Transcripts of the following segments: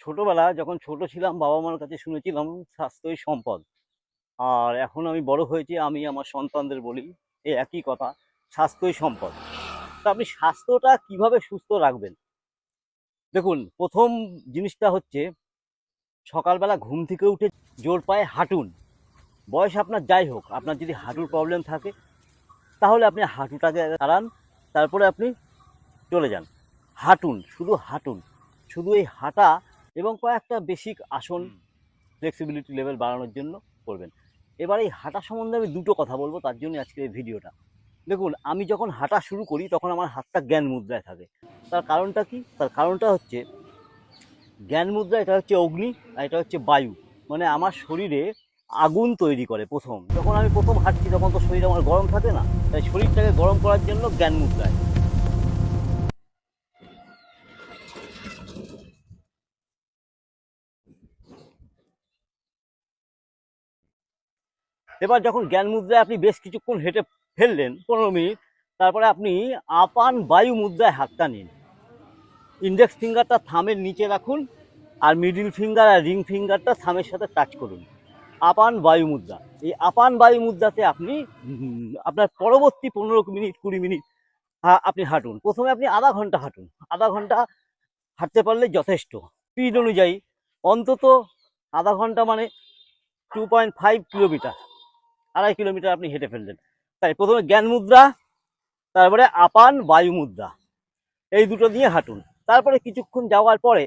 ছোটবেলায় যখন ছোট ছিলাম বাবা মার কাছে শুনেছিলাম স্বাস্থ্যই সম্পদ। আর এখন আমি বড় হয়েছি, আমি আমার সন্তানদের বলি এই একই কথা, স্বাস্থ্যই সম্পদ। তো আপনি স্বাস্থ্যটা কিভাবে সুস্থ রাখবেন? দেখুন, প্রথম জিনিসটা হচ্ছে সকালবেলা ঘুম থেকে উঠে জোর পায়ে হাঁটুন। বয়স আপনার যাই হোক, আপনার যদি হাঁটুর প্রবলেম থাকে তাহলে আপনি হাঁটুটাকে নাড়ান, তারপরে আপনি চলে যান। হাঁটুন, শুধু হাঁটুন। শুধু এই হাঁটা এবং কয়েকটা বেসিক আসন ফ্লেক্সিবিলিটি লেভেল বাড়ানোর জন্য করবেন। এবার এই হাঁটা সম্বন্ধে আমি দুটো কথা বলবো, তার জন্য আজকের এই ভিডিওটা। দেখুন, আমি যখন হাঁটা শুরু করি তখন আমার হাতটা জ্ঞান মুদ্রায় থাকে। তার কারণটা কি? তার কারণটা হচ্ছে জ্ঞান মুদ্রা, এটা হচ্ছে অগ্নি আর এটা হচ্ছে বায়ু। মানে আমার শরীরে আগুন তৈরি করে। যখন আমি প্রথম হাঁটছি তখন তো শরীর আমার গরম থাকে না, তাই শরীরটাকে গরম করার জন্য জ্ঞান মুদ্রায়। এবার যখন জ্ঞান মুদ্রায় আপনি বেশ কিছুক্ষণ হেঁটে ফেললেন, 15 মিনিট, তারপরে আপনি আপান বায়ু মুদ্রায় হাতটা নিন। ইন্ডেক্স ফিঙ্গারটা থামের নিচে রাখুন আর মিডিল ফিঙ্গার আর রিং ফিঙ্গারটা থামের সাথে টাচ করুন। আপান বায়ু মুদ্রা। এই আপান বায়ু মুদ্রাতে আপনি আপনার পরবর্তী 15 মিনিট 20 মিনিট আপনি হাঁটুন। প্রথমে আপনি আধা ঘন্টা হাঁটুন। আধা ঘন্টা হাঁটতে পারলে যথেষ্ট। স্পিড অনুযায়ী অন্তত আধা ঘন্টা মানে 2.5 কিলোমিটার, 2.5 কিলোমিটার আপনি হেঁটে ফেললেন। তাই প্রথমে জ্ঞান মুদ্রা, তারপরে আপান বায়ু মুদ্রা, এই দুটো দিয়ে হাঁটুন। তারপরে কিছুক্ষণ যাওয়ার পরে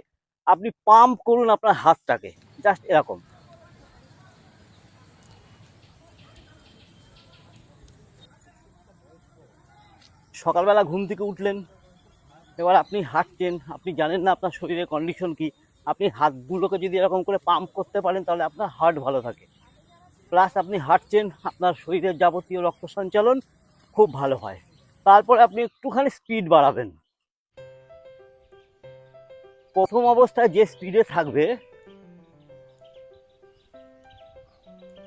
আপনি পাম্প করুন আপনার হাতটাকে, জাস্ট এরকম। সকালবেলা ঘুম থেকে উঠলেন, এবার আপনি হাঁটছেন, আপনি জানেন না আপনার শরীরের কন্ডিশন কি। আপনি হাতগুলোকে যদি এরকম করে পাম্প করতে পারেন তাহলে আপনার হার্ট ভালো থাকে। প্লাস আপনি হাঁটছেন, আপনার শরীরের যাবতীয় রক্ত সঞ্চালন খুব ভালো হয়। তারপরে আপনি একটুখানি স্পিড বাড়াবেন। প্রথম অবস্থায় যে স্পিডে থাকবে,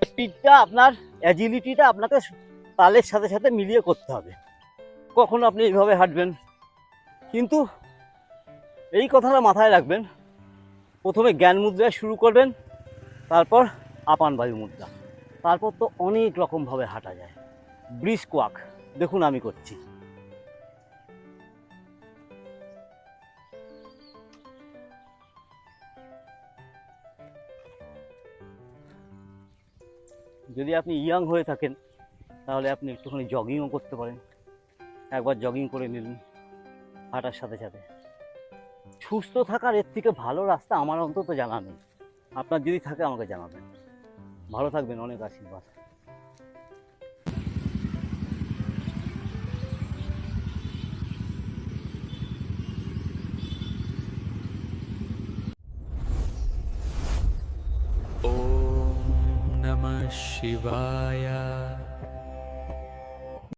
স্পিডটা আপনার অ্যাজিলিটিটা আপনাকে তালের সাথে সাথে মিলিয়ে করতে হবে। কখনো আপনি এইভাবে হাঁটবেন, কিন্তু এই কথাটা মাথায় রাখবেন, প্রথমে জ্ঞান মুদ্রায় শুরু করবেন, তারপর আপান বায়ু মুদ্রা, তারপর তো অনেক রকমভাবে হাঁটা যায়। ব্রিস্ক ওয়াক দেখুন আমি করছি। যদি আপনি ইয়াং হয়ে থাকেন তাহলে আপনি একটুখানি জগিংও করতে পারেন। একবার জগিং করে নিলেন হাঁটার সাথে সাথে। সুস্থ থাকার এর থেকে ভালো রাস্তা আমার অন্তত জানা নেই। আপনার যদি থাকে আমাকে জানাবেন। ভালো থাকবেন, অনেক আশীর্বাদ। ॐ नमः शिवाय।